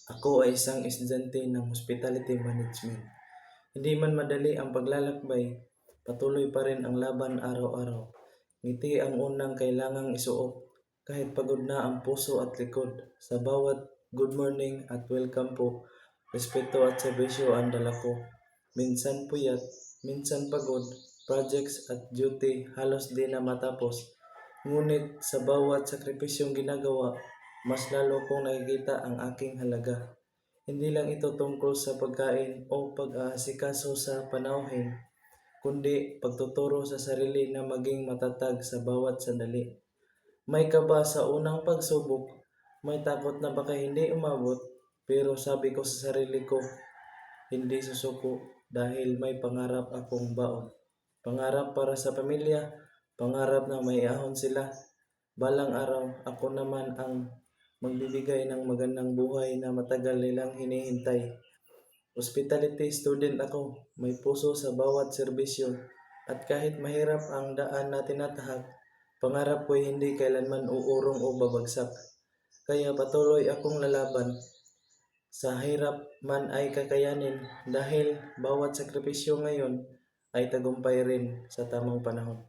Ako ay isang estudyante ng Hospitality Management. Hindi man madali ang paglalakbay, patuloy pa rin ang laban araw-araw. Ngiti ang unang kailangang isuot, kahit pagod na ang puso at likod. Sa bawat good morning at welcome po, respeto at serbisyo ang dala ko. Minsan puyat, minsan pagod, projects at duty halos di na matapos. Ngunit sa bawat sakripisyong ginagawa, mas lalo kong nakikita ang aking halaga. Hindi lang ito tungkol sa pagkain o pag-aasikaso sa panauhin, kundi pagtuturo sa sarili na maging matatag sa bawat sandali. May kaba sa unang pagsubok, may takot na baka hindi umabot, pero sabi ko sa sarili ko, hindi susuko dahil may pangarap akong baon. Pangarap para sa pamilya, pangarap na may ahon sila. Balang araw, ako naman ang magbibigay ng magandang buhay na matagal nilang hinihintay. Hospitality student ako, may puso sa bawat serbisyo. At kahit mahirap ang daan na tinatahak, pangarap ko'y hindi kailanman uurong o babagsak. Kaya patuloy akong lalaban. Sa hirap man ay kakayanin dahil bawat sakripisyo ngayon ay tagumpay rin sa tamang panahon.